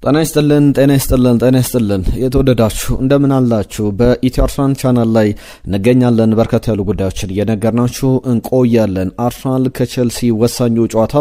ጤና ይስጥልን የተወደዳችሁ እንደምን አላችሁ? በኢትዮ አርሰናል ቻናል ላይ እንገኛለን። በርከት ያሉ ጉዳዮችን እየነገርናችሁ እንቆያለን። አርሰናል ከቼልሲ ወሳኙ ጨዋታ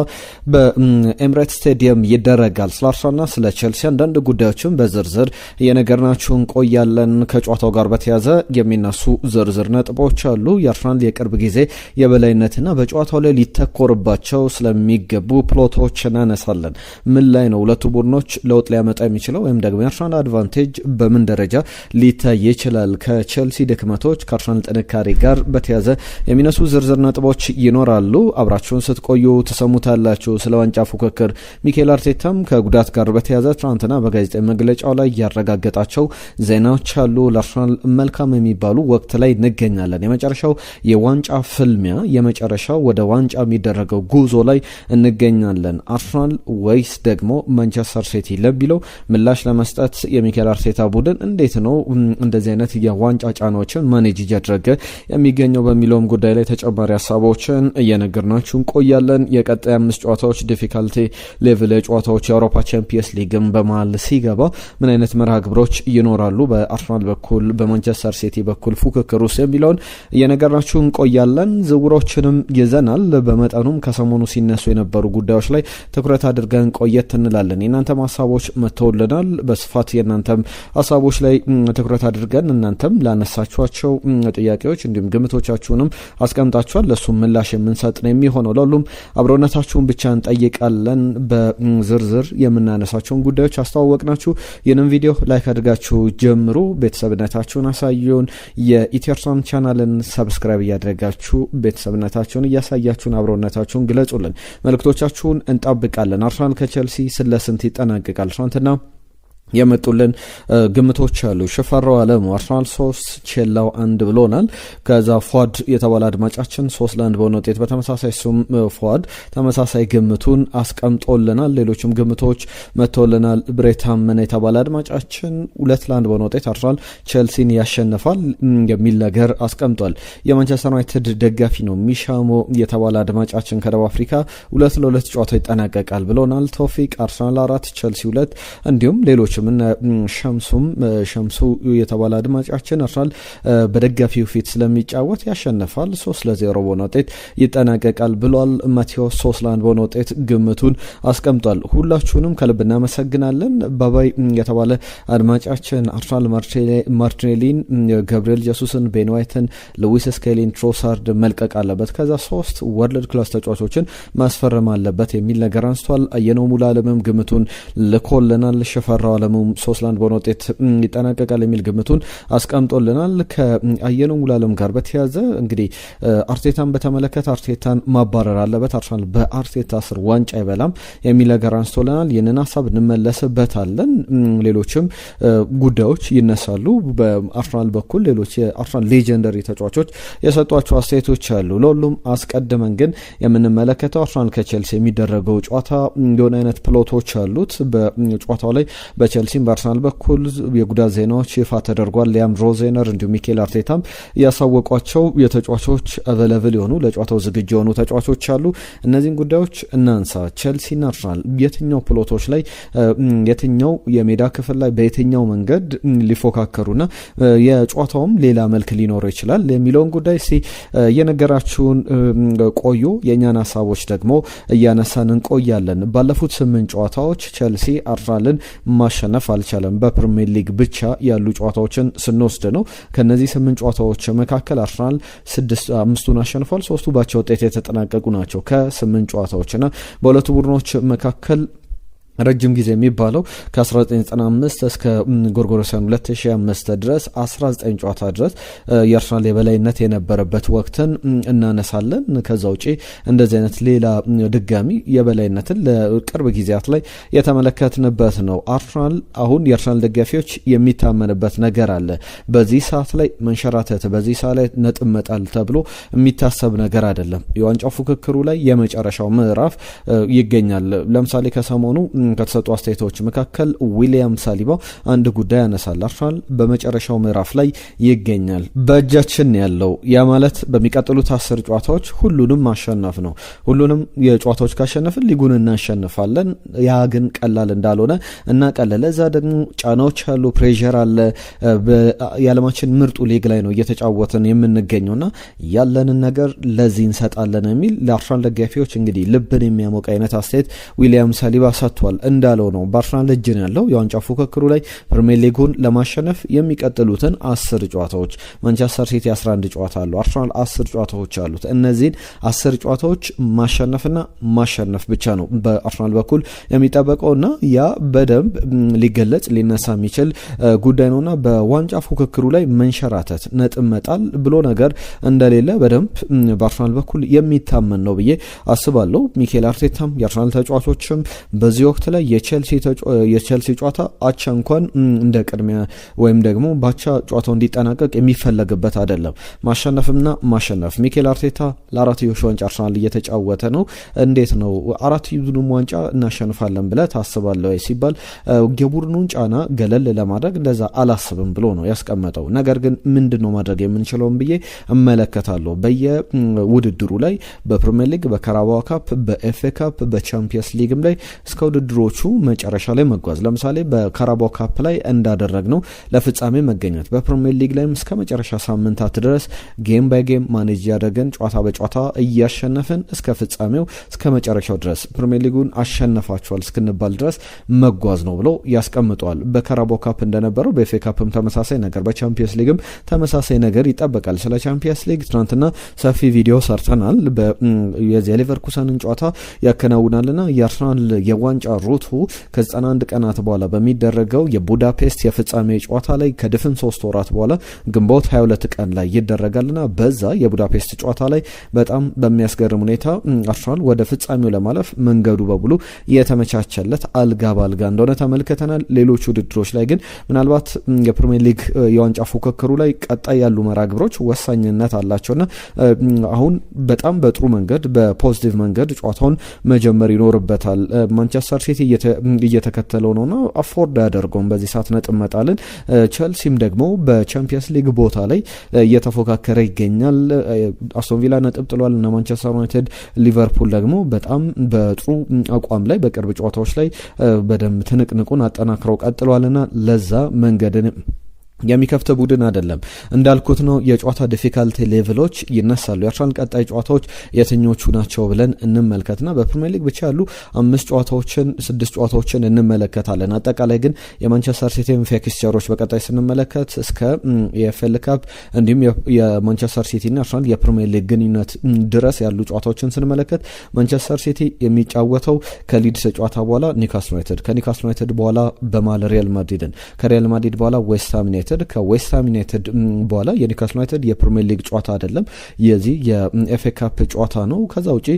በኤምሬትስ ስቴዲየም ይደረጋል። ስለ አርሰናልና ስለ ቼልሲ አንዳንድ ጉዳዮችን በዝርዝር እየነገርናችሁ እንቆያለን። ከጨዋታው ጋር በተያያዘ የሚነሱ ዝርዝር ነጥቦች አሉ። የአርሰናል የቅርብ ጊዜ የበላይነትና በጨዋታው ላይ ሊተኮርባቸው ስለሚገቡ ፕሎቶች እናነሳለን። ምን ላይ ነው ሁለቱ ቡድኖች ለውጥ ሊያመጣ የሚችለው ወይም ደግሞ የአርሰናል አድቫንቴጅ በምን ደረጃ ሊታይ ይችላል? ከቼልሲ ድክመቶች ከአርሰናል ጥንካሬ ጋር በተያያዘ የሚነሱ ዝርዝር ነጥቦች ይኖራሉ። አብራችሁን ስትቆዩ ትሰሙታላችሁ። ስለ ዋንጫ ፉክክር ሚኬል አርቴታም ከጉዳት ጋር በተያያዘ ትናንትና በጋዜጣዊ መግለጫው ላይ ያረጋገጣቸው ዜናዎች አሉ። ለአርሰናል መልካም የሚባሉ ወቅት ላይ እንገኛለን። የመጨረሻው የዋንጫ ፍልሚያ፣ የመጨረሻው ወደ ዋንጫ የሚደረገው ጉዞ ላይ እንገኛለን። አርሰናል ወይስ ደግሞ ማንቸስተር ሲቲ ለቢለው ምላሽ ለመስጠት የሚኬል አርቴታ ቡድን እንዴት ነው እንደዚህ አይነት የዋንጫ ጫናዎችን ማኔጅ እያደረገ የሚገኘው በሚለውም ጉዳይ ላይ ተጨማሪ ሀሳቦችን እየነገርናችሁ እንቆያለን። የቀጣይ 5 ጨዋታዎች ዲፊካልቲ ሌቭል ጨዋታዎች የአውሮፓ ቻምፒየንስ ሊግም በመሃል ሲገባ ምን አይነት መርሃ ግብሮች ይኖራሉ በአርሰናል በኩል በማንቸስተር ሲቲ በኩል ፉክክር ውስጥ የሚለውን እየነገርናችሁ እንቆያለን። ዝውውሮችንም ይዘናል። በመጠኑም ከሰሞኑ ሲነሱ የነበሩ ጉዳዮች ላይ ትኩረት አድርገን ቆየት እንላለን። የእናንተ ሀሳቦች መተውልናል። በስፋት የእናንተም ሀሳቦች ላይ ትኩረት አድርገን እናንተም ላነሳችኋቸው ጥያቄዎች እንዲሁም ግምቶቻችሁንም አስቀምጣችኋል። ለሱም ምላሽ የምንሰጥ ነው የሚሆነው። ለሁሉም አብሮነታችሁን ብቻ እንጠይቃለን። በዝርዝር የምናነሳቸውን ጉዳዮች አስተዋወቅናችሁ። ይህንን ቪዲዮ ላይክ አድርጋችሁ ጀምሩ። ቤተሰብነታችሁን አሳዩን። የኢትዮ አርሰናል ቻናልን ሰብስክራይብ እያደረጋችሁ ቤተሰብነታችሁን እያሳያችሁን አብሮነታችሁን ግለጹልን። መልእክቶቻችሁን እንጠብቃለን። አርሰናል ከቼልሲ ስለስንት ይጠናቀቃል? ትናንትና የመጡልን ግምቶች አሉ። ሽፈራው አለሙ አርሰናል 3 ቼላው 1 ብሎናል። ከዛ ፏድ የተባለ አድማጫችን 3-1 በሆነ ውጤት በተመሳሳይ ሱም ፏድ ተመሳሳይ ግምቱን አስቀምጦልናል። ሌሎችም ግምቶች መጥቶልናል። ብሬታመነ የተባለ አድማጫችን 2-1 በሆነ ውጤት አርሰናል ቼልሲን ያሸንፋል የሚል ነገር አስቀምጧል። የማንቸስተር ዩናይትድ ደጋፊ ነው ሚሻሞ የተባለ አድማጫችን ከደቡብ አፍሪካ 2-2 ጨዋታው ይጠናቀቃል ብሎናል። ቶፊቅ አርሰናል 4 ቼልሲ 2 እንዲሁም ሌሎች ሸምሱ የተባለ አድማጫችን አርሰናል በደጋፊው ፊት ስለሚጫወት ያሸንፋል 3-0 በሆነ ውጤት ይጠናቀቃል ብሏል። ማቴዎስ 3-1 በሆነ ውጤት ግምቱን አስቀምጧል። ሁላችሁንም ከልብ እናመሰግናለን። ባባይ የተባለ አድማጫችን አርሰናል ማርቲኔሊን፣ ገብርኤል ጀሱስን፣ ቤን ዋይትን፣ ሉዊስ ስኬሊን፣ ትሮሳርድ መልቀቅ አለበት፣ ከዛ 3 ወርልድ ክላስ ተጫዋቾችን ማስፈረም አለበት የሚል ነገር አንስቷል። አየነው ሙሉ አለምም ግምቱን ልኮልናል። ሽፈራው 3-1 በሆነ ውጤት ይጠናቀቃል የሚል ግምቱን አስቀምጦልናል። ከአየነው ሙሉዓለም ጋር በተያያዘ እንግዲህ አርቴታን በተመለከተ አርቴታን ማባረር አለበት፣ አርሰናል በአርቴታ ስር ዋንጫ አይበላም የሚል ነገር አንስቶልናል። ይህንን ሀሳብ እንመለስበታለን። ሌሎችም ጉዳዮች ይነሳሉ። በአርሰናል በኩል ሌሎች የአርሰናል ሌጀንደሪ ተጫዋቾች የሰጧቸው አስተያየቶች አሉ። ለሁሉም አስቀድመን ግን የምንመለከተው አርሰናል ከቼልሲ የሚደረገው ጨዋታ እንደሆነ አይነት ፕሎቶች አሉት። በጨዋታው ላይ በቼልሲም በአርሰናል በኩል የጉዳት ዜናዎች ይፋ ተደርጓል። ሊያም ሮዜነር እንዲሁም ሚኬል አርቴታም ያሳወቋቸው የተጫዋቾች አቬለብል የሆኑ ለጨዋታው ዝግጁ የሆኑ ተጫዋቾች አሉ። እነዚህን ጉዳዮች እናንሳ። ቼልሲና አርሰናል የትኛው ፕሎቶች ላይ የትኛው የሜዳ ክፍል ላይ በየትኛው መንገድ ሊፎካከሩና የጨዋታውም ሌላ መልክ ሊኖረው ይችላል የሚለውን ጉዳይ እየነገራችሁን ቆዩ። የእኛን ሀሳቦች ደግሞ እያነሳን እንቆያለን። ባለፉት 8 ጨዋታዎች ቼልሲ አርሰናልን ማሸነፍ አልቻለም። በፕሪሚየር ሊግ ብቻ ያሉ ጨዋታዎችን ስንወስድ ነው። ከነዚህ 8 ጨዋታዎች መካከል አርሰናል 5ቱን አሸንፏል፣ 3ቱ ባቻ ውጤት የተጠናቀቁ ናቸው። ከ8 ጨዋታዎችና በሁለቱ ቡድኖች መካከል ረጅም ጊዜ የሚባለው ከ1995 እስከ ጎርጎሮሳውያን 2005 ድረስ 19 ጨዋታ ድረስ የአርሰናል የበላይነት የነበረበት ወቅትን እናነሳለን። ከዛ ውጪ እንደዚህ አይነት ሌላ ድጋሚ የበላይነትን ለቅርብ ጊዜያት ላይ የተመለከትንበት ነው። አርሰናል አሁን የአርሰናል ደጋፊዎች የሚታመንበት ነገር አለ። በዚህ ሰዓት ላይ መንሸራተት፣ በዚህ ሰዓት ላይ ነጥብ መጣል ተብሎ የሚታሰብ ነገር አይደለም። የዋንጫው ፉክክሩ ላይ የመጨረሻው ምዕራፍ ይገኛል። ለምሳሌ ከሰሞኑ ከተሰጡ አስተያየቶች መካከል ዊሊያም ሳሊባ አንድ ጉዳይ ያነሳል። አርሰናል በመጨረሻው ምዕራፍ ላይ ይገኛል፣ በእጃችን ያለው ያ ማለት በሚቀጥሉት 10 ጨዋታዎች ሁሉንም ማሸነፍ ነው። ሁሉንም የጨዋታዎች ካሸነፍን ሊጉን እናሸንፋለን። ያ ግን ቀላል እንዳልሆነ እናውቃለን። ለዛ ደግሞ ጫናዎች አሉ፣ ፕሬዠር አለ። የዓለማችን ምርጡ ሊግ ላይ ነው እየተጫወትን የምንገኘውና ያለንን ነገር ለዚህ እንሰጣለን የሚል ለአርሰናል ደጋፊዎች እንግዲህ ልብን የሚያሞቅ አይነት አስተያየት ዊሊያም ሳሊባ ሰጥቷል። እንዳለው ነው በአርሰናል እጅ ነው ያለው የዋንጫ ፉክክሩ ላይ ፕሪሚየር ሊጉን ለማሸነፍ የሚቀጥሉትን 10 ጨዋታዎች ማንቸስተር ሲቲ 11 ጨዋታ አለው፣ አርሰናል 10 ጨዋታዎች አሉት። እነዚህን 10 ጨዋታዎች ማሸነፍና ማሸነፍ ብቻ ነው በአርሰናል በኩል የሚጠበቀውና ያ በደንብ ሊገለጽ ሊነሳ የሚችል ጉዳይ ነውና በዋንጫ ፉክክሩ ላይ መንሸራተት ነጥብ መጣል ብሎ ነገር እንደሌለ በደንብ በአርሰናል በኩል የሚታመን ነው ብዬ አስባለሁ። ሚኬል አርቴታም የአርሰናል ተጫዋቾችም በዚህ ወቅት ላይ የቼልሲ ጨዋታ አቻ እንኳን እንደ ቅድሚያ ወይም ደግሞ ባቻ ጨዋታው እንዲጠናቀቅ የሚፈለግበት አይደለም፣ ማሸነፍና ማሸነፍ። ሚኬል አርቴታ ለአራትዮሽ ዋንጫ አርሰናል እየተጫወተ ነው። እንዴት ነው አራትዮሹንም ዋንጫ እናሸንፋለን ብለህ ታስባለህ ወይ ሲባል የቡድኑን ጫና ገለል ለማድረግ እንደዛ አላስብም ብሎ ነው ያስቀመጠው። ነገር ግን ምንድነው ማድረግ የምንችለውን ብዬ እመለከታለሁ። በየውድድሩ ላይ በፕሪሚየር ሊግ፣ በካራባኦ ካፕ፣ በኤፍኤ ካፕ፣ በቻምፒየንስ ሊግም ላይ እስከ ውድድሮቹ መጨረሻ ላይ መጓዝ። ለምሳሌ በካራባኦ ካፕ ላይ እንዳደረግ ነው ለፍጻሜ መገኘት። በፕሪሚየር ሊግ ላይም እስከ መጨረሻ ሳምንታት ድረስ ጌም ባይ ጌም ማኔጅ ያደረገን ጨዋታ በጨዋታ እያሸነፍን እስከ ፍጻሜው እስከ መጨረሻው ድረስ ፕሪሚየር ሊጉን አሸነፋቸዋል እስክንባል ድረስ መጓዝ ነው ብሎ ያስቀምጠዋል። በካራባኦ ካፕ እንደነበረው በኤፍኤ ካፕም ተመሳሳይ ነገር፣ በቻምፒየንስ ሊግም ተመሳሳይ ነገር ይጠበቃል። ስለ ቻምፒየንስ ሊግ ትናንትና ሰፊ ቪዲዮ ሰርተናል። የሌቨርኩሰንን ጨዋታ ያከናውናልና የአርሰናል የዋንጫ ሩቱ ከ91 ቀናት በኋላ በሚደረገው የቡዳፔስት የፍጻሜ ጨዋታ ላይ ከድፍን 3 ወራት በኋላ ግንቦት 22 ቀን ላይ ይደረጋልና በዛ የቡዳፔስት ጨዋታ ላይ በጣም በሚያስገርም ሁኔታ አርሰናል ወደ ፍጻሜው ለማለፍ መንገዱ በሙሉ የተመቻቸለት አልጋ ባልጋ እንደሆነ ተመልክተናል። ሌሎች ውድድሮች ላይ ግን ምናልባት የፕሪሚየር ሊግ የዋንጫ ፉክክሩ ላይ ቀጣይ ያሉ መራግብሮች ወሳኝነት አላቸውና አሁን በጣም በጥሩ መንገድ በፖዚቲቭ መንገድ ጨዋታውን መጀመር ይኖርበታል። ማንቸስተር ሲቲ እየተከተለው ነውና አፎርድ ያደርገውም በዚህ ሰዓት ነጥብ መጣልን። ቸልሲም ደግሞ በቻምፒየንስ ሊግ ቦታ ላይ እየተፎካከረ ይገኛል። አስቶን ቪላ ነጥብ ጥሏል እና ማንቸስተር ዩናይትድ፣ ሊቨርፑል ደግሞ በጣም በጥሩ አቋም ላይ በቅርብ ጨዋታዎች ላይ በደንብ ትንቅንቁን አጠናክረው ቀጥሏልና ለዛ መንገድን የሚከፍት ቡድን አይደለም። እንዳልኩት ነው የጨዋታ ዲፊካልቲ ሌቭሎች ይነሳሉ። የአርሰናል ቀጣይ ጨዋታዎች የትኞቹ ናቸው ብለን እንመልከትና በፕሪሚየር ሊግ ብቻ ያሉ 6 ጨዋታዎችን እንመለከታለን። አጠቃላይ ግን የማንቸስተር ሲቲን ፊክስቸሮች በቀጣይ ስንመለከት እስከ የኤፍኤል ካፕ እንዲሁም የማንቸስተር ሲቲና አርሰናል የፕሪሚየር ሊግ ግንኙነት ድረስ ያሉ ጨዋታዎችን ስንመለከት ማንቸስተር ሲቲ የሚጫወተው ከሊድስ ጨዋታ በኋላ ኒውካስል ዩናይትድ፣ ከኒውካስል ዩናይትድ በኋላ በማል ሪያል ማድሪድን፣ ከሪያል ማድሪድ በኋላ ዌስትሃም ዩናይትድ፣ ከዌስትሃም ዩናይትድ በኋላ የኒውካስል ዩናይትድ የፕሪሚየር ሊግ ጨዋታ አይደለም፣ የዚህ የኤፍኤ ካፕ ጨዋታ ነው። ከዛ ውጪ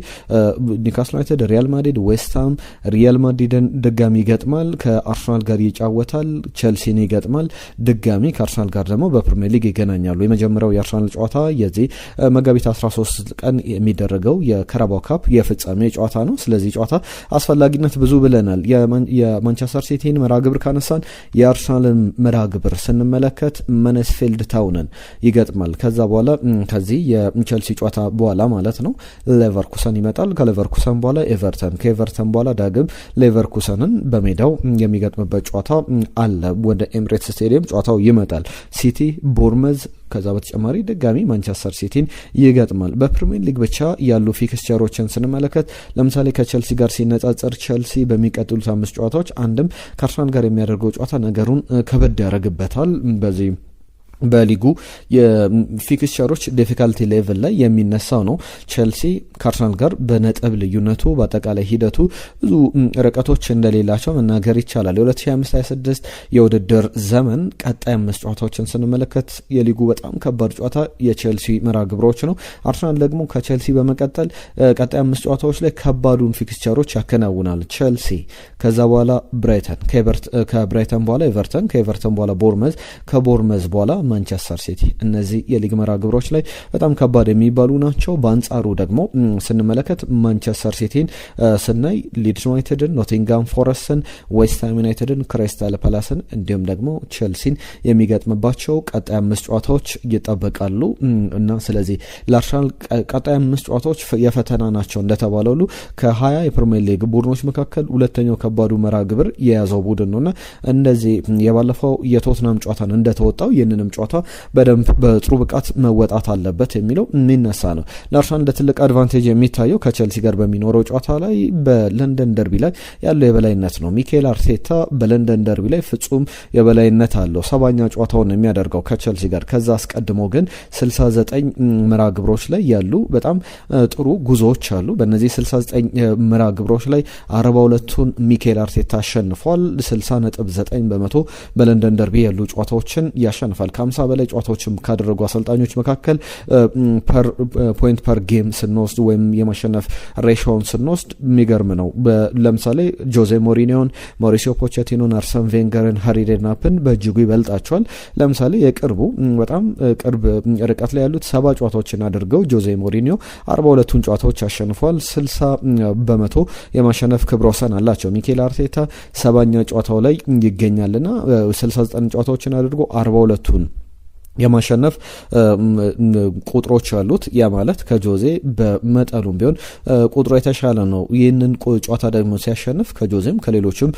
ኒውካስል ዩናይትድ፣ ሪያል ማድሪድ፣ ዌስትሃም ሪያል ማድሪድን ድጋሚ ይገጥማል፣ ከአርሰናል ጋር ይጫወታል፣ ቼልሲን ይገጥማል፣ ድጋሚ ከአርሰናል ጋር ደግሞ በፕሪሚየር ሊግ ይገናኛሉ። የመጀመሪያው የአርሰናል ጨዋታ የዚህ መጋቢት 13 ቀን የሚደረገው የካራባኦ ካፕ የፍጻሜ ጨዋታ ነው። ስለዚህ ጨዋታ አስፈላጊነት ብዙ ብለናል። የማንቸስተር ሲቲን መራግብር ካነሳን የአርሰናልን መራግብር ስንመለከት ማንስፊልድ ታውንን ይገጥማል። ከዛ በኋላ ከዚህ የቼልሲ ጨዋታ በኋላ ማለት ነው ሌቨርኩሰን ይመጣል። ከሌቨርኩሰን በኋላ ኤቨርተን፣ ከኤቨርተን በኋላ ዳግም ሌቨርኩሰንን በሜዳው የሚገጥምበት ጨዋታ አለ። ወደ ኤምሬትስ ስቴዲየም ጨዋታው ይመጣል። ሲቲ፣ ቦርመዝ ከዛ በተጨማሪ ድጋሚ ማንቸስተር ሲቲን ይገጥማል። በፕሪሚየር ሊግ ብቻ ያሉ ፊክስቸሮችን ስንመለከት ለምሳሌ ከቼልሲ ጋር ሲነጻጸር ቼልሲ በሚቀጥሉት 5 ጨዋታዎች አንድም ከአርሰናል ጋር የሚያደርገው ጨዋታ ነገሩን ከበድ ያደርግበታል። በዚህ በሊጉ የፊክስቸሮች ዲፊካልቲ ሌቭል ላይ የሚነሳው ነው። ቼልሲ ከአርሰናል ጋር በነጥብ ልዩነቱ በአጠቃላይ ሂደቱ ብዙ ርቀቶች እንደሌላቸው መናገር ይቻላል። የ2025/26 የውድድር ዘመን ቀጣይ 5 ጨዋታዎችን ስንመለከት የሊጉ በጣም ከባድ ጨዋታ የቼልሲ መራግብሮች ነው። አርሰናል ደግሞ ከቼልሲ በመቀጠል ቀጣይ 5 ጨዋታዎች ላይ ከባዱን ፊክስቸሮች ያከናውናል። ቼልሲ ከዛ በኋላ ብራይተን፣ ከብራይተን በኋላ ኤቨርተን፣ ከኤቨርተን በኋላ ቦርመዝ፣ ከቦርመዝ በኋላ ማንቸስተር ሲቲ። እነዚህ የሊግ መራ ግብሮች ላይ በጣም ከባድ የሚባሉ ናቸው። በአንጻሩ ደግሞ ስንመለከት ማንቸስተር ሲቲን ስናይ ሊድስ ዩናይትድን፣ ኖቲንጋም ፎረስትን፣ ዌስትሃም ዩናይትድን፣ ክሪስታል ፓላስን እንዲሁም ደግሞ ቼልሲን የሚገጥምባቸው ቀጣይ 5 ጨዋታዎች ይጠበቃሉ እና ስለዚህ ለአርሰናል ቀጣይ 5 ጨዋታዎች የፈተና ናቸው እንደተባለው ሁሉ ከ20 የፕሪሚየር ሊግ ቡድኖች መካከል ሁለተኛው ከባዱ መራ ግብር የያዘው ቡድን ነውና እንደዚህ የባለፈው የቶትናም ጨዋታን እንደተወጣው ይህንንም ጨዋታ በደንብ በጥሩ ብቃት መወጣት አለበት የሚለው የሚነሳ ነው። ለአርሰናል እንደ ትልቅ አድቫንቴጅ የሚታየው ከቼልሲ ጋር በሚኖረው ጨዋታ ላይ በለንደን ደርቢ ላይ ያለው የበላይነት ነው። ሚኬል አርቴታ በለንደን ደርቢ ላይ ፍጹም የበላይነት አለው። 70ኛ ጨዋታውን የሚያደርገው ከቼልሲ ጋር። ከዛ አስቀድሞ ግን 69 መራ ግብሮች ላይ ያሉ በጣም ጥሩ ጉዞዎች አሉ። በእነዚህ 69 መራ ግብሮች ላይ 42ቱን ሚኬል አርቴታ አሸንፏል። 60.9% በለንደን ደርቢ ያሉ ጨዋታዎችን ያሸንፋል። ከ50 በላይ ጨዋታዎችም ካደረጉ አሰልጣኞች መካከል ፖይንት ፐር ጌም ስንወስድ ወይም የማሸነፍ ሬሾውን ስንወስድ የሚገርም ነው። ለምሳሌ ጆዜ ሞሪኒዮን፣ ማውሪሲዮ ፖቼቲኖን፣ አርሰን ቬንገርን፣ ሃሪ ሬድናፕን በእጅጉ ይበልጣቸዋል። ለምሳሌ የቅርቡ በጣም ቅርብ ርቀት ላይ ያሉት 70 ጨዋታዎችን አድርገው ጆዜ ሞሪኒዮ 42ቱን ጨዋታዎች አሸንፏል። 60% የማሸነፍ ክብረ ወሰን አላቸው። ሚኬል አርቴታ 70ኛ ጨዋታው ላይ ይገኛልና 69 ጨዋታዎችን አድርጎ 42ቱን የማሸነፍ ቁጥሮች አሉት። ያ ማለት ከጆዜ በመጠኑም ቢሆን ቁጥሩ የተሻለ ነው። ይህንን ጨዋታ ደግሞ ሲያሸንፍ ከጆዜም ከሌሎችም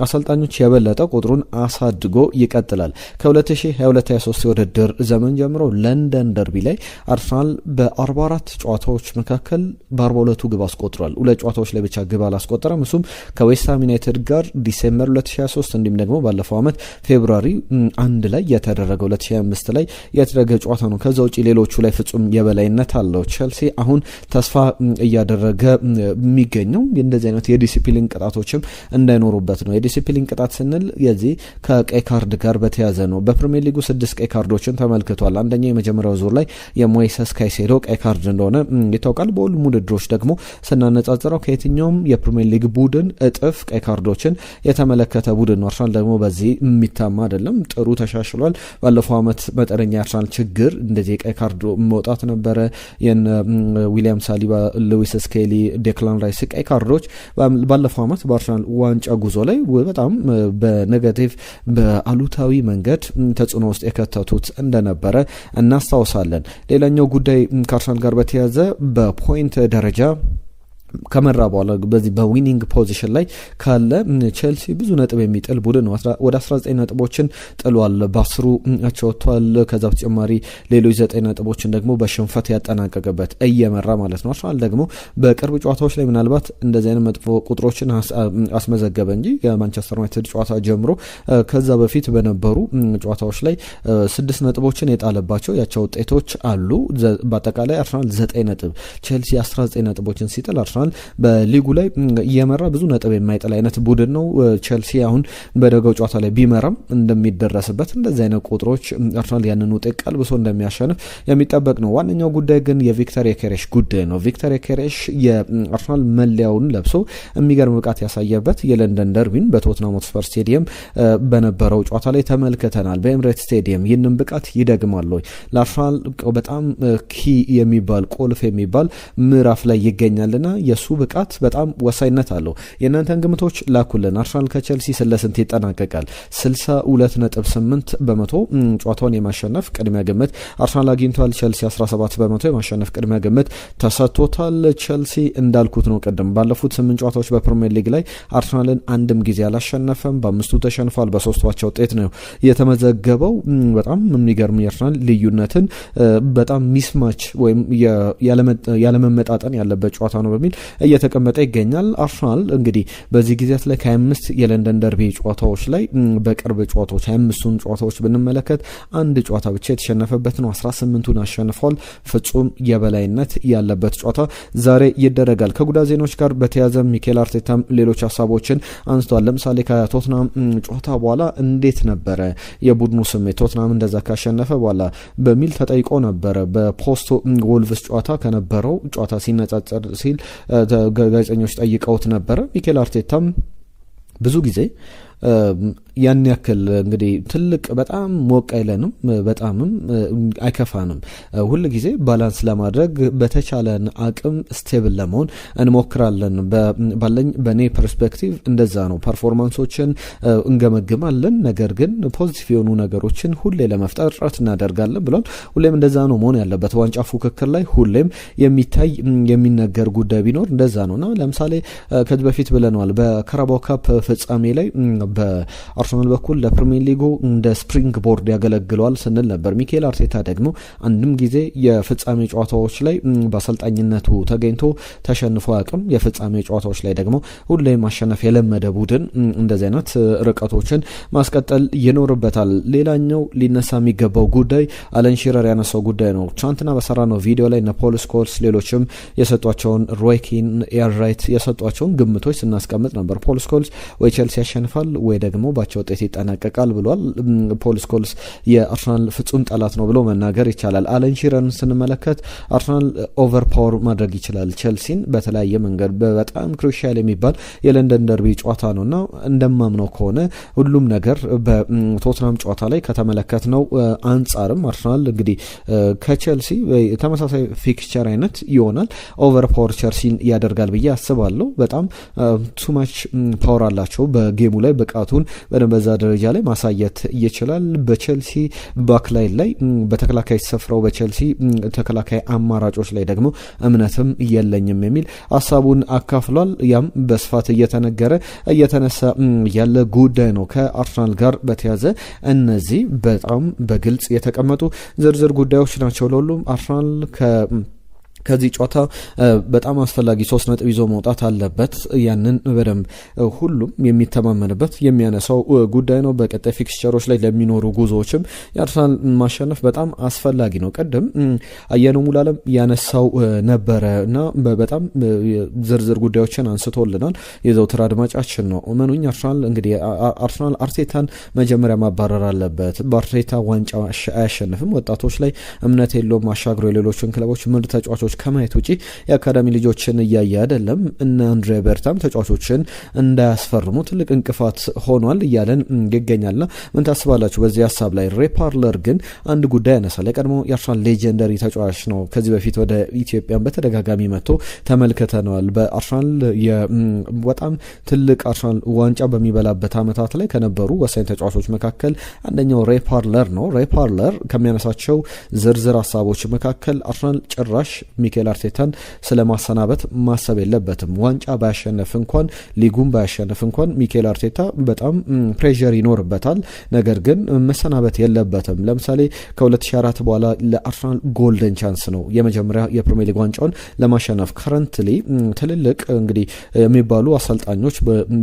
አሰልጣኞች የበለጠ ቁጥሩን አሳድጎ ይቀጥላል። ከ2022/23 የውድድር ዘመን ጀምሮ ለንደን ደርቢ ላይ አርሰናል በ44 ጨዋታዎች መካከል በ42ቱ ግብ አስቆጥሯል። 2 ጨዋታዎች ላይ ብቻ ግብ አላስቆጠረም። እሱም ከዌስትሃም ዩናይትድ ጋር ዲሴምበር 2023 እንዲሁም ደግሞ ባለፈው ዓመት ፌብሩዋሪ 1 ላይ የተደረገው 2025 ላይ የተደረገ ጨዋታ ነው። ከዛ ውጪ ሌሎቹ ላይ ፍጹም የበላይነት አለው። ቼልሲ አሁን ተስፋ እያደረገ የሚገኘው እንደዚህ አይነት የዲሲፕሊን ቅጣቶችም እንዳይኖሩበት ነው። የዲሲፕሊን ቅጣት ስንል የዚህ ከቀይ ካርድ ጋር በተያዘ ነው። በፕሪሚየር ሊጉ 6 ቀይ ካርዶችን ተመልክቷል። አንደኛው የመጀመሪያው ዙር ላይ የሞይሰስ ካይሴዶ ቀይ ካርድ እንደሆነ ይታወቃል። በሁሉም ውድድሮች ደግሞ ስናነጻጽረው ከየትኛውም የፕሪሚየር ሊግ ቡድን እጥፍ ቀይ ካርዶችን የተመለከተ ቡድን ነው። አርሰናል ደግሞ በዚህ የሚታማ አይደለም፣ ጥሩ ተሻሽሏል። ባለፈው ዓመት መጠነኛ የአርሰናል ችግር እንደዚህ የቀይ ካርድ መውጣት ነበረ። ዊሊያም ሳሊባ፣ ሉዊስ ስኬሊ፣ ዴክላን ራይስ ቀይ ካርዶች ባለፈው ዓመት በአርሰናል ዋንጫ ጉዞ ላይ በጣም በኔጋቲቭ በአሉታዊ መንገድ ተጽዕኖ ውስጥ የከተቱት እንደነበረ እናስታውሳለን። ሌላኛው ጉዳይ ከአርሰናል ጋር በተያያዘ በፖይንት ደረጃ ከመራ በኋላ በዚህ በዊኒንግ ፖዚሽን ላይ ካለ ቼልሲ ብዙ ነጥብ የሚጥል ቡድን ነው። ወደ 19 ነጥቦችን ጥሏል። በ10 አቻ ወጥቷል። ከዛ በተጨማሪ ሌሎች 9 ነጥቦችን ደግሞ በሽንፈት ያጠናቀቀበት እየመራ ማለት ነው። አርሰናል ደግሞ በቅርብ ጨዋታዎች ላይ ምናልባት እንደዚህ አይነት መጥፎ ቁጥሮችን አስመዘገበ እንጂ የማንቸስተር ዩናይትድ ጨዋታ ጀምሮ ከዛ በፊት በነበሩ ጨዋታዎች ላይ 6 ነጥቦችን የጣለባቸው ያቻ ውጤቶች አሉ። በአጠቃላይ አርሰናል 9 ነጥብ፣ ቼልሲ 19 ነጥቦችን ሲጥል አርሰናል በሊጉ ላይ እየመራ ብዙ ነጥብ የማይጥል አይነት ቡድን ነው። ቼልሲ አሁን በደጋው ጨዋታ ላይ ቢመራም እንደሚደረስበት እንደዚህ አይነት ቁጥሮች አርሰናል ያንን ውጤት ቀልብሶ እንደሚያሸንፍ የሚጠበቅ ነው። ዋነኛው ጉዳይ ግን የቪክተር ዮኬሬሽ ጉዳይ ነው። ቪክተር ዮኬሬሽ የአርሰናል መለያውን ለብሶ የሚገርም ብቃት ያሳየበት የለንደን ደርቢን በቶትናም ሆትስፐር ስቴዲየም በነበረው ጨዋታ ላይ ተመልክተናል። በኤምሬት ስቴዲየም ይህንን ብቃት ይደግማል ወይ? ለአርሰናል በጣም ኪ የሚባል ቁልፍ የሚባል ምዕራፍ ላይ ይገኛልና የሱ ብቃት በጣም ወሳኝነት አለው። የእናንተን ግምቶች ላኩልን። አርሰናል ከቼልሲ ስለስንት ይጠናቀቃል? 62.8% ጨዋታውን የማሸነፍ ቅድሚያ ግምት አርሰናል አግኝቷል። ቼልሲ 17% የማሸነፍ ቅድሚያ ግምት ተሰጥቶታል። ቼልሲ እንዳልኩት ነው ቅድም ባለፉት 8 ጨዋታዎች በፕሪሚየር ሊግ ላይ አርሰናልን አንድም ጊዜ አላሸነፈም። በ5ቱ ተሸንፏል። በ3ቱ አቻ ውጤት ነው የተመዘገበው። በጣም የሚገርም የአርሰናል ልዩነትን በጣም ሚስማች ወይም ያለመመጣጠን ያለበት ጨዋታ ነው በሚል እየተቀመጠ ይገኛል። አርሰናል እንግዲህ በዚህ ጊዜያት ላይ ከ25 የለንደን ደርቢ ጨዋታዎች ላይ በቅርብ ጨዋታዎች 25ቱን ጨዋታዎች ብንመለከት አንድ ጨዋታ ብቻ የተሸነፈበት ነው። 18ቱን አሸንፏል። ፍጹም የበላይነት ያለበት ጨዋታ ዛሬ ይደረጋል። ከጉዳት ዜናዎች ጋር በተያያዘ ሚኬል አርቴታም ሌሎች ሀሳቦችን አንስቷል። ለምሳሌ ከቶትናም ጨዋታ በኋላ እንዴት ነበረ የቡድኑ ስሜት ቶትናም እንደዛ ካሸነፈ በኋላ በሚል ተጠይቆ ነበረ። በፖስት ወልቭስ ጨዋታ ከነበረው ጨዋታ ሲነጻጸር ሲል ጋዜጠኞች ጠይቀውት ነበረ። ሚኬል አርቴታም ብዙ ጊዜ ያን ያክል እንግዲህ ትልቅ በጣም ሞቅ አይለንም፣ በጣምም አይከፋንም። ሁል ጊዜ ባላንስ ለማድረግ በተቻለን አቅም ስቴብል ለመሆን እንሞክራለን። በኔ ፐርስፔክቲቭ እንደዛ ነው። ፐርፎርማንሶችን እንገመግማለን፣ ነገር ግን ፖዚቲቭ የሆኑ ነገሮችን ሁሌ ለመፍጠር ጥረት እናደርጋለን ብሏል። ሁሌም እንደዛ ነው መሆን ያለበት። ዋንጫ ፉክክር ላይ ሁሌም የሚታይ የሚነገር ጉዳይ ቢኖር እንደዛ ነውና ለምሳሌ ከዚህ በፊት ብለነዋል። በካራባኦ ካፕ ፍጻሜ ላይ በአርሰናል በኩል ለፕሪሚየር ሊጉ እንደ ስፕሪንግ ቦርድ ያገለግለዋል ስንል ነበር። ሚኬል አርቴታ ደግሞ አንድም ጊዜ የፍጻሜ ጨዋታዎች ላይ በአሰልጣኝነቱ ተገኝቶ ተሸንፎ አያውቅም። የፍጻሜ ጨዋታዎች ላይ ደግሞ ሁሌ ማሸነፍ የለመደ ቡድን እንደዚህ አይነት ርቀቶችን ማስቀጠል ይኖርበታል። ሌላኛው ሊነሳ የሚገባው ጉዳይ አለን ሺረር ያነሳው ጉዳይ ነው። ትናንትና በሰራነው ቪዲዮ ላይ ፖል ስኮልስ ሌሎችም የሰጧቸውን ሮይ ኪን ኤርራይት የሰጧቸውን ግምቶች ስናስቀምጥ ነበር። ፖል ስኮልስ ወይ ቼልሲ ያሸንፋል ወይ ደግሞ ባቸው ውጤት ይጠናቀቃል ብሏል። ፖል ስኮልስ የአርሰናል ፍጹም ጠላት ነው ብሎ መናገር ይቻላል። አለን ሺረርን ስንመለከት አርሰናል ኦቨር ፓወር ማድረግ ይችላል ቼልሲን በተለያየ መንገድ። በጣም ክሩሻል የሚባል የለንደን ደርቢ ጨዋታ ነውና እንደማምነው ከሆነ ሁሉም ነገር በቶትናም ጨዋታ ላይ ከተመለከትነው አንጻርም አርሰናል እንግዲህ ከቼልሲ ተመሳሳይ ፊክስቸር አይነት ይሆናል። ኦቨር ፓወር ቼልሲን ያደርጋል ብዬ አስባለሁ። በጣም ቱማች ፓወር አላቸው። በጌሙ ላይ ብቃቱን በዛ ደረጃ ላይ ማሳየት ይችላል። በቼልሲ ባክላይን ላይ በተከላካይ ስፍራው በቼልሲ ተከላካይ አማራጮች ላይ ደግሞ እምነትም የለኝም የሚል ሀሳቡን አካፍሏል። ያም በስፋት እየተነገረ እየተነሳ ያለ ጉዳይ ነው። ከአርሰናል ጋር በተያዘ እነዚህ በጣም በግልጽ የተቀመጡ ዝርዝር ጉዳዮች ናቸው። ለሁሉም አርሰናል ከዚህ ጨዋታ በጣም አስፈላጊ 3 ነጥብ ይዞ መውጣት አለበት። ያንን በደንብ ሁሉም የሚተማመንበት የሚያነሳው ጉዳይ ነው። በቀጣይ ፊክስቸሮች ላይ ለሚኖሩ ጉዞዎችም የአርሰናል ማሸነፍ በጣም አስፈላጊ ነው። ቀደም አየነው ሙሉዓለም ያነሳው ነበረ እና በጣም ዝርዝር ጉዳዮችን አንስቶልናል። የዘውትር አድማጫችን ነው። እመኑኝ አርሰናል እንግዲህ አርሰናል አርቴታን መጀመሪያ ማባረር አለበት። በአርቴታ ዋንጫ አያሸንፍም። ወጣቶች ላይ እምነት የለውም። አሻግሮ የሌሎችን ክለቦች ምርጥ ተጫዋቾች ከማየት ውጪ የአካዳሚ ልጆችን እያየ አይደለም። እነ አንድሬ በርታም ተጫዋቾችን እንዳያስፈርሙ ትልቅ እንቅፋት ሆኗል እያለን ይገኛልና ምን ታስባላችሁ በዚህ ሀሳብ ላይ? ሬይ ፓርለር ግን አንድ ጉዳይ ያነሳል። የቀድሞ የአርሰናል ሌጀንደሪ ተጫዋች ነው። ከዚህ በፊት ወደ ኢትዮጵያን በተደጋጋሚ መጥቶ ተመልክተነዋል። በአርሰናል በጣም ትልቅ አርሰናል ዋንጫ በሚበላበት ዓመታት ላይ ከነበሩ ወሳኝ ተጫዋቾች መካከል አንደኛው ሬይ ፓርለር ነው። ሬይ ፓርለር ከሚያነሳቸው ዝርዝር ሀሳቦች መካከል አርሰናል ጭራሽ ሚኬል አርቴታን ስለማሰናበት ማሰብ የለበትም። ዋንጫ ባያሸነፍ እንኳን ሊጉን ባያሸነፍ እንኳን ሚኬል አርቴታ በጣም ፕሬዠር ይኖርበታል። ነገር ግን መሰናበት የለበትም። ለምሳሌ ከ2004 በኋላ ለአርሰናል ጎልደን ቻንስ ነው የመጀመሪያ የፕሪሚየር ሊግ ዋንጫውን ለማሸነፍ። ከረንትሊ ትልልቅ እንግዲህ የሚባሉ አሰልጣኞች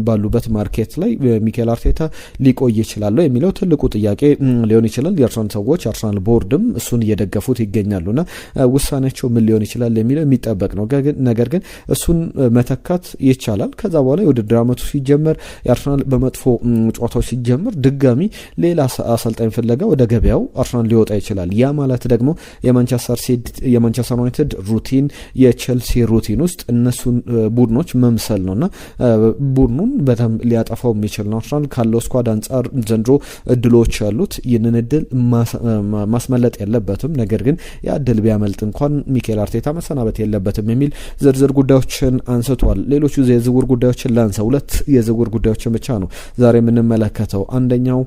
ባሉበት ማርኬት ላይ ሚኬል አርቴታ ሊቆይ ይችላል የሚለው ትልቁ ጥያቄ ሊሆን ይችላል። የአርሰናል ሰዎች አርሰናል ቦርድም እሱን እየደገፉት ይገኛሉና ውሳኔያቸው ምን ሊሆን ይችላል የሚለው የሚጠበቅ ነው። ነገር ግን እሱን መተካት ይቻላል። ከዛ በኋላ የውድድር ዓመቱ ሲጀመር የአርሰናል በመጥፎ ጨዋታዎች ሲጀመር ድጋሚ ሌላ አሰልጣኝ ፍለጋ ወደ ገበያው አርሰናል ሊወጣ ይችላል። ያ ማለት ደግሞ የማንቸስተር ዩናይትድ ሩቲን የቼልሲ ሩቲን ውስጥ እነሱን ቡድኖች መምሰል ነውና ቡድኑን በጣም ሊያጠፋው የሚችል ነው። አርሰናል ካለው ስኳድ አንጻር ዘንድሮ እድሎች ያሉት ይህንን እድል ማስመለጥ የለበትም። ነገር ግን ያ እድል ቢያመልጥ እንኳን ሚኬል አርቴታ መሰናበት የለበትም የሚል ዝርዝር ጉዳዮችን አንስቷል። ሌሎቹ የዝውውር ጉዳዮችን ላንሳ። 2 የዝውውር ጉዳዮችን ብቻ ነው ዛሬ የምንመለከተው። አንደኛው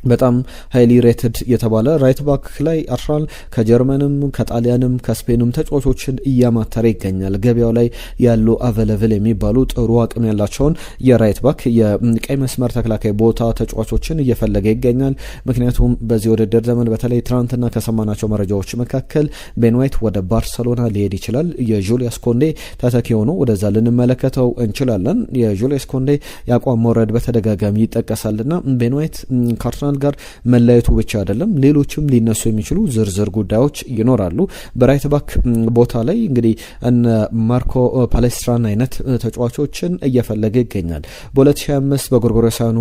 በጣም ሃይሊ ሬትድ የተባለ ራይት ባክ ላይ አርሰናል ከጀርመንም ከጣሊያንም ከስፔንም ተጫዋቾችን እያማተረ ይገኛል። ገበያው ላይ ያሉ አቬለብል የሚባሉ ጥሩ አቅም ያላቸውን የራይት ባክ የቀይ መስመር ተከላካይ ቦታ ተጫዋቾችን እየፈለገ ይገኛል። ምክንያቱም በዚህ ውድድር ዘመን በተለይ ትናንትና ከሰማናቸው መረጃዎች መካከል ቤን ዋይት ወደ ባርሰሎና ሊሄድ ይችላል። የጁሊያስ ኮንዴ ተተኪ ሆኖ ወደዛ ልንመለከተው እንችላለን። የጁሊያስ ኮንዴ የአቋም መውረድ በተደጋጋሚ ይጠቀሳልና ቤን ዋይት ከአርሰናል ከአርሰናል ጋር መለያየቱ ብቻ አይደለም፣ ሌሎችም ሊነሱ የሚችሉ ዝርዝር ጉዳዮች ይኖራሉ። በራይት ባክ ቦታ ላይ እንግዲህ እነ ማርኮ ፓሌስትራን አይነት ተጫዋቾችን እየፈለገ ይገኛል። በ2025 በጎርጎሮሳውያኑ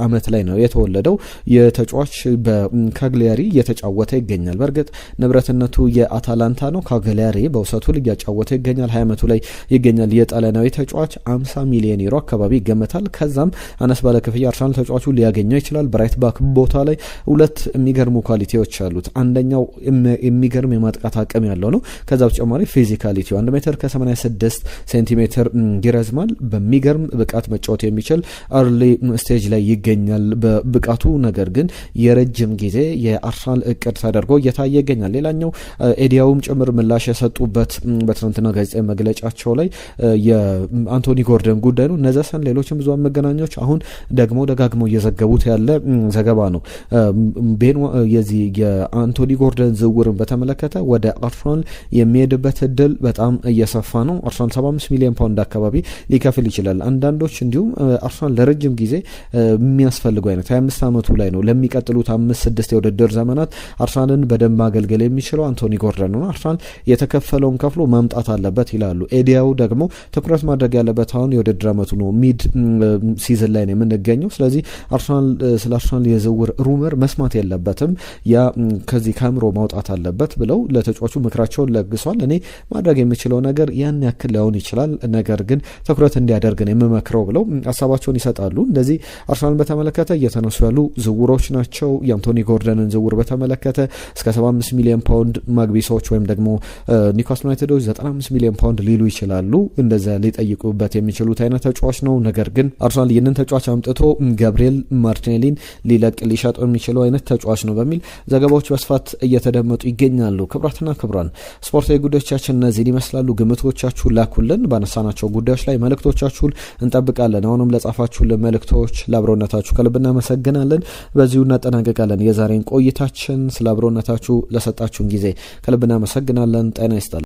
አመት ላይ ነው የተወለደው። የተጫዋች በካግሊያሪ እየተጫወተ ይገኛል። በእርግጥ ንብረትነቱ የአታላንታ ነው። ካግሊያሪ በውሰቱ እያጫወተ ይገኛል። 20 አመቱ ላይ ይገኛል። የጣሊያናዊ ተጫዋች 50 ሚሊዮን ዩሮ አካባቢ ይገመታል። ከዛም አነስ ባለ ክፍያ አርሰናል ተጫዋቹ ሊያገኘው ይችላል። በራይት ባክ ቦታ ላይ ሁለት የሚገርሙ ኳሊቲዎች አሉት። አንደኛው የሚገርም የማጥቃት አቅም ያለው ነው። ከዛ በተጨማሪ ፊዚካሊቲው 1 ሜትር ከ86 ሴንቲሜትር ይረዝማል። በሚገርም ብቃት መጫወት የሚችል አርሊ ስቴጅ ላይ ይገኛል በብቃቱ። ነገር ግን የረጅም ጊዜ የአርሰናል እቅድ ተደርጎ እየታየ ይገኛል። ሌላኛው ኤዲያውም ጭምር ምላሽ የሰጡበት በትናንትና ጋዜጣዊ መግለጫቸው ላይ የአንቶኒ ጎርደን ጉዳይ ነው። እነዛን ሌሎችም ብዙሃን መገናኛዎች አሁን ደግሞ ደጋግመው እየዘገቡት ያለ ዘገባ ነው። የዚህ የአንቶኒ ጎርደን ዝውውርን በተመለከተ ወደ አርሰናል የሚሄድበት እድል በጣም እየሰፋ ነው። አርሰናል 75 ሚሊዮን ፓውንድ አካባቢ ሊከፍል ይችላል። አንዳንዶች እንዲሁም አርሰናል ለረጅም ጊዜ የሚያስፈልገው አይነት 25 አመቱ ላይ ነው ለሚቀጥሉት 5-6 የውድድር ዘመናት አርሰናልን በደንብ ማገልገል የሚችለው አንቶኒ ጎርደን ነው። አርሰናል የተከፈለውን ከፍሎ ማምጣት አለበት ይላሉ። ኤዲያው ደግሞ ትኩረት ማድረግ ያለበት አሁን የውድድር አመቱ ነው፣ ሚድ ሲዝን ላይ ነው የምንገኘው። ስለዚህ አርሰናል ስለ አርሰናል የዝውውር ሩመር መስማት የለበትም፣ ያ ከዚህ ካምሮ ማውጣት አለበት ብለው ለተጫዋቹ ምክራቸውን ለግሷል። እኔ ማድረግ የሚችለው ነገር ያን ያክል ሊሆን ይችላል፣ ነገር ግን ትኩረት እንዲያደርግ ነው የምመክረው ብለው ሀሳባቸውን ይሰጣሉ። እንደዚህ አርሰናልን በተመለከተ እየተነሱ ያሉ ዝውውሮች ናቸው። የአንቶኒ ጎርደንን ዝውውር በተመለከተ እስከ 75 ሚሊዮን ፓውንድ ማግቢሶች ወይም ደግሞ ኒውካስል ዩናይትዶች 95 ሚሊዮን ፓውንድ ሊሉ ይችላሉ። እንደዛ ሊጠይቁበት የሚችሉት አይነት ተጫዋች ነው። ነገር ግን አርሰናል ይህንን ተጫዋች አምጥቶ ገብርኤል ማርቲኔሊን ሊሸጥ የሚችለው አይነት ተጫዋች ነው በሚል ዘገባዎች በስፋት እየተደመጡ ይገኛሉ። ክቡራትና ክቡራን ስፖርታዊ ጉዳዮቻችን እነዚህን ይመስላሉ። ግምቶቻችሁን ላኩልን። ባነሳናቸው ጉዳዮች ላይ መልእክቶቻችሁን እንጠብቃለን። አሁንም ለጻፋችሁልን መልእክቶች ለአብሮነታችሁ ከልብ እናመሰግናለን። በዚሁ እናጠናቀቃለን የዛሬን ቆይታችን። ስለ አብሮነታችሁ ለሰጣችሁን ጊዜ ከልብ እናመሰግናለን። ጤና ይስጥልን።